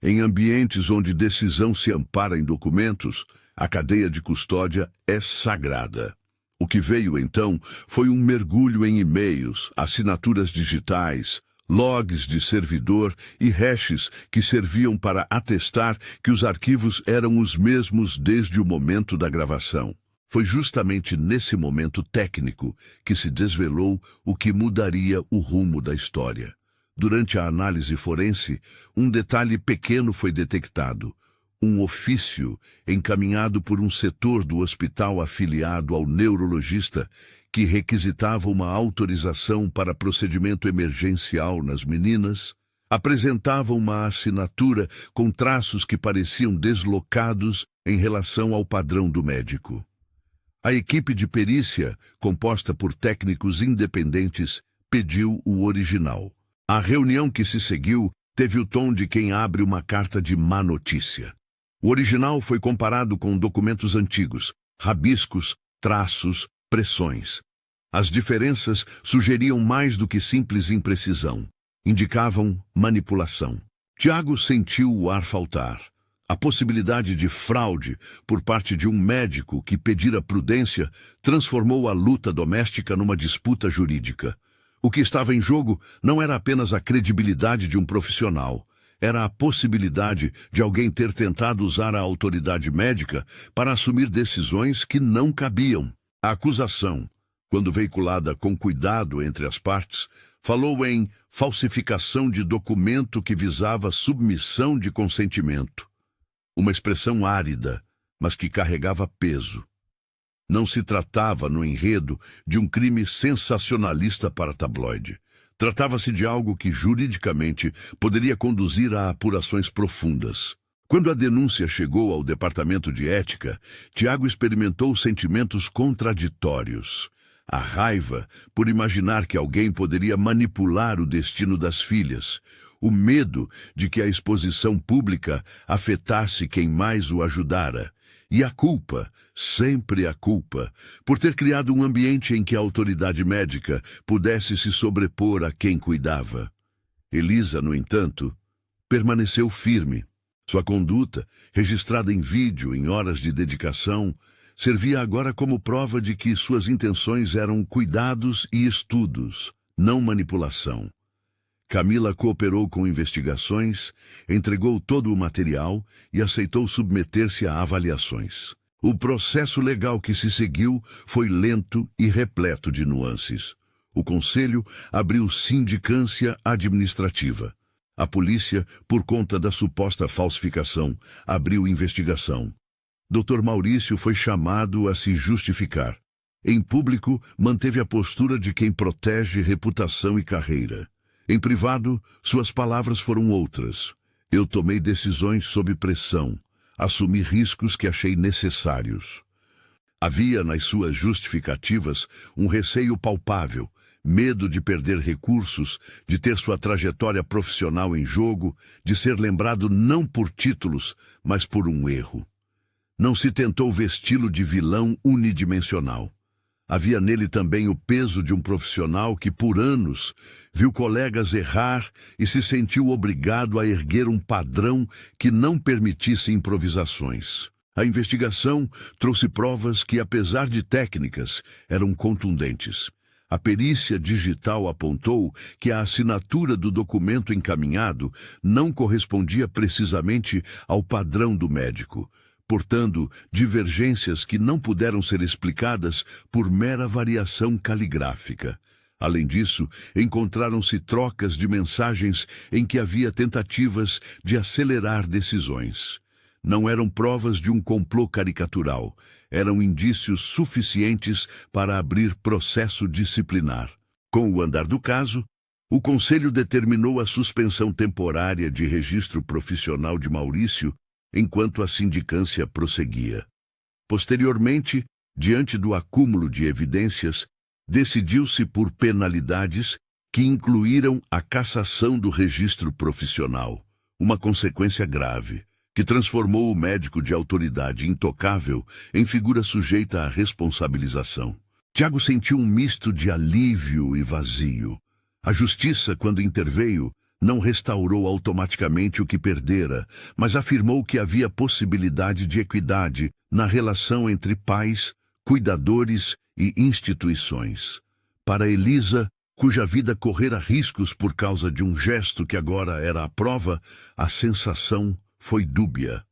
Em ambientes onde decisão se ampara em documentos, a cadeia de custódia é sagrada. O que veio então foi um mergulho em e-mails, assinaturas digitais, logs de servidor e hashes que serviam para atestar que os arquivos eram os mesmos desde o momento da gravação. Foi justamente nesse momento técnico que se desvelou o que mudaria o rumo da história. Durante a análise forense, um detalhe pequeno foi detectado. Um ofício encaminhado por um setor do hospital afiliado ao neurologista que requisitava uma autorização para procedimento emergencial nas meninas, apresentava uma assinatura com traços que pareciam deslocados em relação ao padrão do médico. A equipe de perícia, composta por técnicos independentes, pediu o original. A reunião que se seguiu teve o tom de quem abre uma carta de má notícia. O original foi comparado com documentos antigos, rabiscos, traços, pressões. As diferenças sugeriam mais do que simples imprecisão. Indicavam manipulação. Tiago sentiu o ar faltar. A possibilidade de fraude por parte de um médico que pedira prudência transformou a luta doméstica numa disputa jurídica. O que estava em jogo não era apenas a credibilidade de um profissional. Era a possibilidade de alguém ter tentado usar a autoridade médica para assumir decisões que não cabiam. A acusação, quando veiculada com cuidado entre as partes, falou em falsificação de documento que visava submissão de consentimento. Uma expressão árida, mas que carregava peso. Não se tratava, no enredo, de um crime sensacionalista para tabloide. Tratava-se de algo que, juridicamente, poderia conduzir a apurações profundas. Quando a denúncia chegou ao Departamento de Ética, Tiago experimentou sentimentos contraditórios. A raiva por imaginar que alguém poderia manipular o destino das filhas. O medo de que a exposição pública afetasse quem mais o ajudara. E a culpa, sempre a culpa, por ter criado um ambiente em que a autoridade médica pudesse se sobrepor a quem cuidava. Elisa, no entanto, permaneceu firme. Sua conduta, registrada em vídeo em horas de dedicação, servia agora como prova de que suas intenções eram cuidados e estudos, não manipulação. Camila cooperou com investigações, entregou todo o material e aceitou submeter-se a avaliações. O processo legal que se seguiu foi lento e repleto de nuances. O Conselho abriu sindicância administrativa. A polícia, por conta da suposta falsificação, abriu investigação. Dr. Maurício foi chamado a se justificar. Em público, manteve a postura de quem protege reputação e carreira. Em privado, suas palavras foram outras. Eu tomei decisões sob pressão, assumi riscos que achei necessários. Havia nas suas justificativas um receio palpável, medo de perder recursos, de ter sua trajetória profissional em jogo, de ser lembrado não por títulos, mas por um erro. Não se tentou vesti-lo de vilão unidimensional. Havia nele também o peso de um profissional que, por anos, viu colegas errar e se sentiu obrigado a erguer um padrão que não permitisse improvisações. A investigação trouxe provas que, apesar de técnicas, eram contundentes. A perícia digital apontou que a assinatura do documento encaminhado não correspondia precisamente ao padrão do médico, portando divergências que não puderam ser explicadas por mera variação caligráfica. Além disso, encontraram-se trocas de mensagens em que havia tentativas de acelerar decisões. Não eram provas de um complô caricatural, eram indícios suficientes para abrir processo disciplinar. Com o andar do caso, o Conselho determinou a suspensão temporária de registro profissional de Maurício enquanto a sindicância prosseguia. Posteriormente, diante do acúmulo de evidências, decidiu-se por penalidades que incluíram a cassação do registro profissional, uma consequência grave, que transformou o médico de autoridade intocável em figura sujeita à responsabilização. Tiago sentiu um misto de alívio e vazio. A justiça, quando interveio, não restaurou automaticamente o que perdera, mas afirmou que havia possibilidade de equidade na relação entre pais, cuidadores e instituições. Para Elisa, cuja vida correra riscos por causa de um gesto que agora era a prova, a sensação foi dúbia.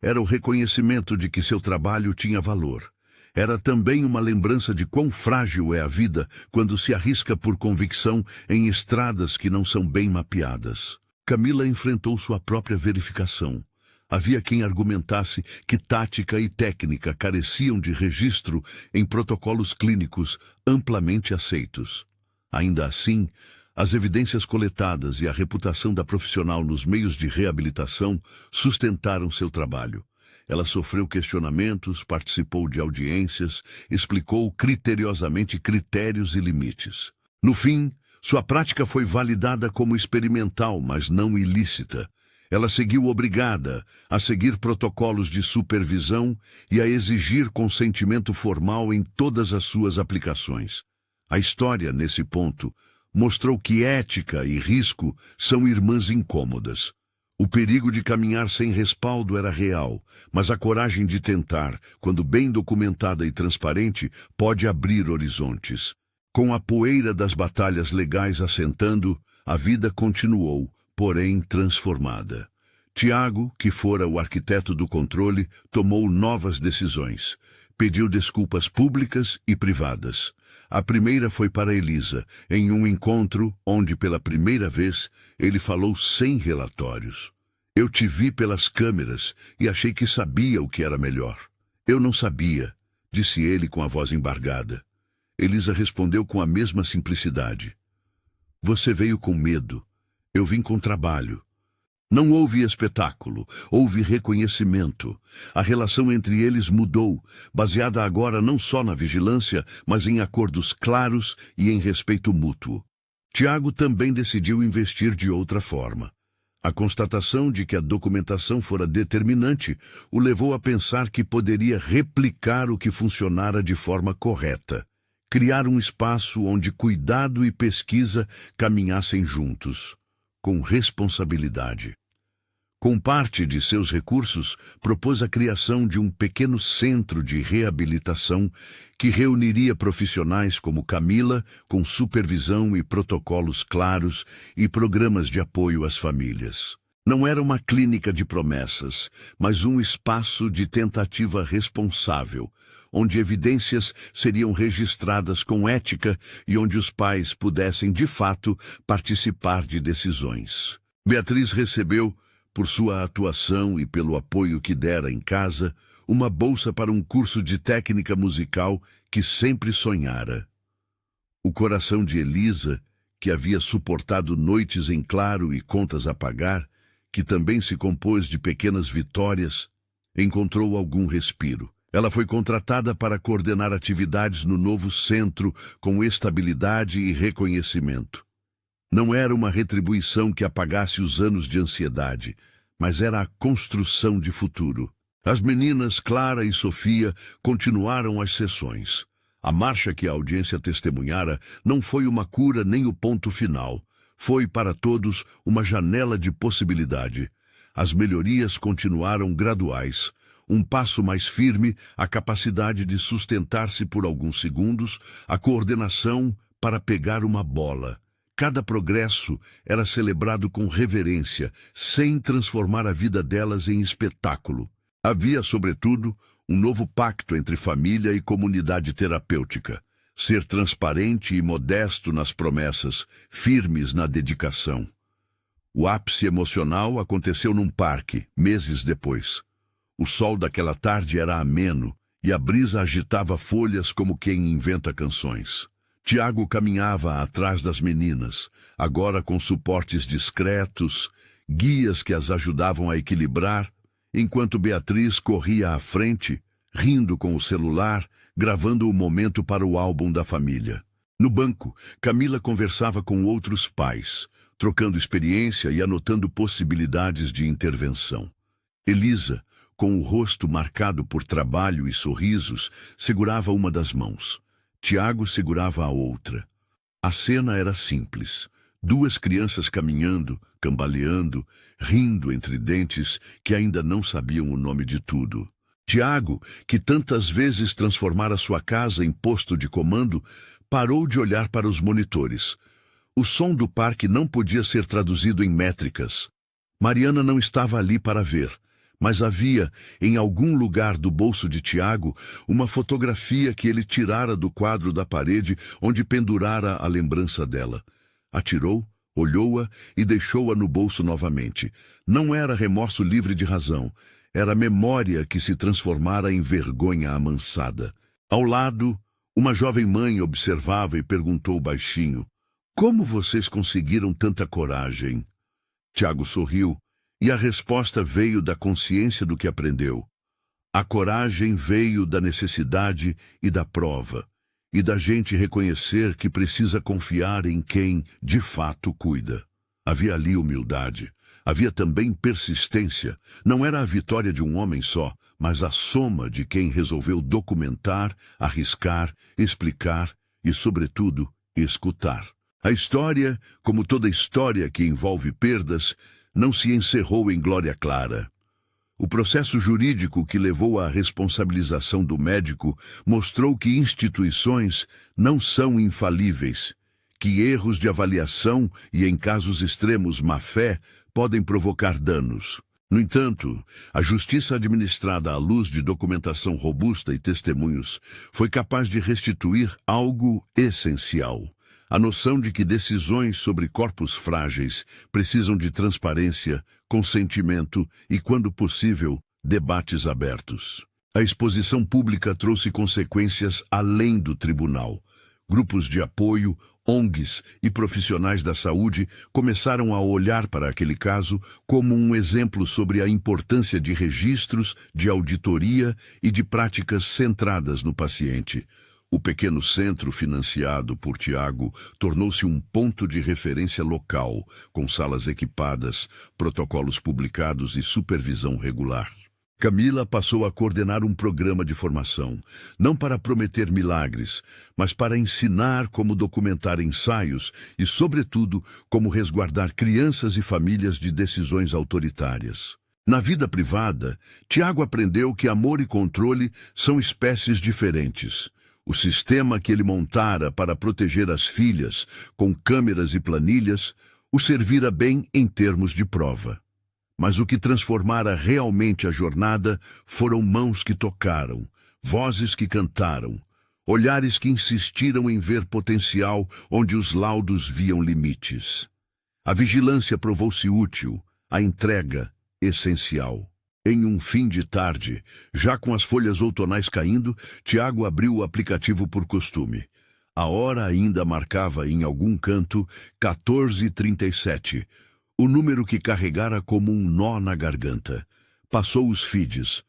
Era o reconhecimento de que seu trabalho tinha valor. Era também uma lembrança de quão frágil é a vida quando se arrisca por convicção em estradas que não são bem mapeadas. Camila enfrentou sua própria verificação. Havia quem argumentasse que tática e técnica careciam de registro em protocolos clínicos amplamente aceitos. Ainda assim, as evidências coletadas e a reputação da profissional nos meios de reabilitação sustentaram seu trabalho. Ela sofreu questionamentos, participou de audiências, explicou criteriosamente critérios e limites. No fim, sua prática foi validada como experimental, mas não ilícita. Ela seguiu obrigada a seguir protocolos de supervisão e a exigir consentimento formal em todas as suas aplicações. A história, nesse ponto, mostrou que ética e risco são irmãs incômodas. O perigo de caminhar sem respaldo era real, mas a coragem de tentar, quando bem documentada e transparente, pode abrir horizontes. Com a poeira das batalhas legais assentando, a vida continuou, porém transformada. Tiago, que fora o arquiteto do controle, tomou novas decisões. Pediu desculpas públicas e privadas. A primeira foi para Elisa, em um encontro onde, pela primeira vez, ele falou sem relatórios. Eu te vi pelas câmeras e achei que sabia o que era melhor. Eu não sabia, disse ele com a voz embargada. Elisa respondeu com a mesma simplicidade. Você veio com medo. Eu vim com trabalho. Não houve espetáculo, houve reconhecimento. A relação entre eles mudou, baseada agora não só na vigilância, mas em acordos claros e em respeito mútuo. Tiago também decidiu investir de outra forma. A constatação de que a documentação fora determinante o levou a pensar que poderia replicar o que funcionara de forma correta. Criar um espaço onde cuidado e pesquisa caminhassem juntos, com responsabilidade. Com parte de seus recursos, propôs a criação de um pequeno centro de reabilitação que reuniria profissionais como Camila, com supervisão e protocolos claros e programas de apoio às famílias. Não era uma clínica de promessas, mas um espaço de tentativa responsável, onde evidências seriam registradas com ética e onde os pais pudessem, de fato, participar de decisões. Beatriz recebeu, por sua atuação e pelo apoio que dera em casa, uma bolsa para um curso de técnica musical que sempre sonhara. O coração de Elisa, que havia suportado noites em claro e contas a pagar, que também se compôs de pequenas vitórias, encontrou algum respiro. Ela foi contratada para coordenar atividades no novo centro com estabilidade e reconhecimento. Não era uma retribuição que apagasse os anos de ansiedade, mas era a construção de futuro. As meninas Clara e Sofia continuaram as sessões. A marcha que a audiência testemunhara não foi uma cura nem o ponto final. Foi, para todos, uma janela de possibilidade. As melhorias continuaram graduais. Um passo mais firme, a capacidade de sustentar-se por alguns segundos, a coordenação para pegar uma bola. Cada progresso era celebrado com reverência, sem transformar a vida delas em espetáculo. Havia, sobretudo, um novo pacto entre família e comunidade terapêutica. Ser transparente e modesto nas promessas, firmes na dedicação. O ápice emocional aconteceu num parque, meses depois. O sol daquela tarde era ameno e a brisa agitava folhas como quem inventa canções. Tiago caminhava atrás das meninas, agora com suportes discretos, guias que as ajudavam a equilibrar, enquanto Beatriz corria à frente, rindo com o celular, gravando o momento para o álbum da família. No banco, Camila conversava com outros pais, trocando experiência e anotando possibilidades de intervenção. Elisa, com o rosto marcado por trabalho e sorrisos, segurava uma das mãos. Tiago segurava a outra. A cena era simples. Duas crianças caminhando, cambaleando, rindo entre dentes que ainda não sabiam o nome de tudo. Tiago, que tantas vezes transformara sua casa em posto de comando, parou de olhar para os monitores. O som do parque não podia ser traduzido em métricas. Mariana não estava ali para ver, mas havia, em algum lugar do bolso de Tiago, uma fotografia que ele tirara do quadro da parede onde pendurara a lembrança dela. Atirou, olhou-a e deixou-a no bolso novamente. Não era remorso livre de razão. Era memória que se transformara em vergonha amansada. Ao lado, uma jovem mãe observava e perguntou baixinho: "Como vocês conseguiram tanta coragem?" Tiago sorriu, e a resposta veio da consciência do que aprendeu. A coragem veio da necessidade e da prova, e da gente reconhecer que precisa confiar em quem, de fato, cuida. Havia ali humildade. Havia também persistência. Não era a vitória de um homem só, mas a soma de quem resolveu documentar, arriscar, explicar e, sobretudo, escutar. A história, como toda história que envolve perdas, não se encerrou em glória clara. O processo jurídico que levou à responsabilização do médico mostrou que instituições não são infalíveis, que erros de avaliação e, em casos extremos, má-fé, podem provocar danos. No entanto, a justiça administrada à luz de documentação robusta e testemunhos foi capaz de restituir algo essencial: a noção de que decisões sobre corpos frágeis precisam de transparência, consentimento e, quando possível, debates abertos. A exposição pública trouxe consequências além do tribunal. Grupos de apoio, ONGs e profissionais da saúde começaram a olhar para aquele caso como um exemplo sobre a importância de registros, de auditoria e de práticas centradas no paciente. O pequeno centro financiado por Tiago tornou-se um ponto de referência local, com salas equipadas, protocolos publicados e supervisão regular. Camila passou a coordenar um programa de formação, não para prometer milagres, mas para ensinar como documentar ensaios e, sobretudo, como resguardar crianças e famílias de decisões autoritárias. Na vida privada, Tiago aprendeu que amor e controle são espécies diferentes. O sistema que ele montara para proteger as filhas, com câmeras e planilhas, o servira bem em termos de prova. Mas o que transformara realmente a jornada foram mãos que tocaram, vozes que cantaram, olhares que insistiram em ver potencial onde os laudos viam limites. A vigilância provou-se útil, a entrega essencial. Em um fim de tarde, já com as folhas outonais caindo, Tiago abriu o aplicativo por costume. A hora ainda marcava em algum canto 14h37. O número que carregara como um nó na garganta. Passou os feeds.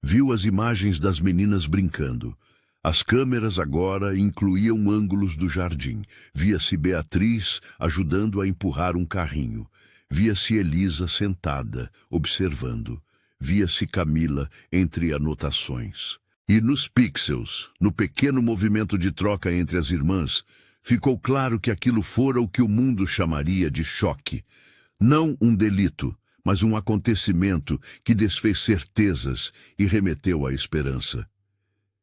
Viu as imagens das meninas brincando. As câmeras agora incluíam ângulos do jardim. Via-se Beatriz ajudando a empurrar um carrinho. Via-se Elisa sentada, observando. Via-se Camila entre anotações. E nos pixels, no pequeno movimento de troca entre as irmãs, ficou claro que aquilo fora o que o mundo chamaria de choque. Não um delito, mas um acontecimento que desfez certezas e remeteu à esperança.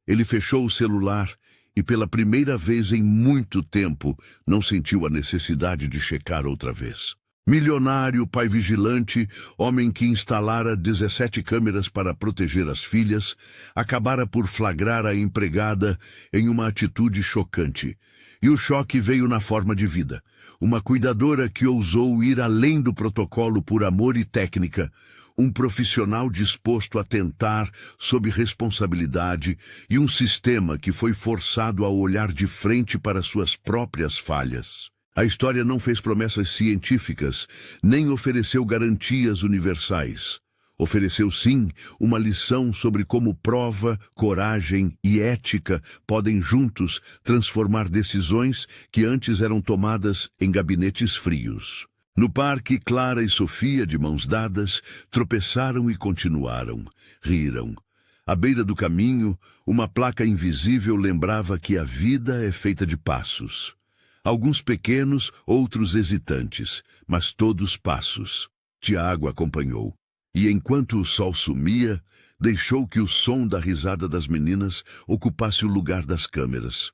Ele fechou o celular e, pela primeira vez em muito tempo, não sentiu a necessidade de checar outra vez. Milionário, pai vigilante, homem que instalara 17 câmeras para proteger as filhas, acabara por flagrar a empregada em uma atitude chocante. E o choque veio na forma de vida. Uma cuidadora que ousou ir além do protocolo por amor e técnica, um profissional disposto a tentar sob responsabilidade e um sistema que foi forçado a olhar de frente para suas próprias falhas. A história não fez promessas científicas, nem ofereceu garantias universais. Ofereceu, sim, uma lição sobre como prova, coragem e ética podem juntos transformar decisões que antes eram tomadas em gabinetes frios. No parque, Clara e Sofia, de mãos dadas, tropeçaram e continuaram. Riram. À beira do caminho, uma placa invisível lembrava que a vida é feita de passos. Alguns pequenos, outros hesitantes, mas todos passos. Tiago acompanhou. E enquanto o sol sumia, deixou que o som da risada das meninas ocupasse o lugar das câmeras.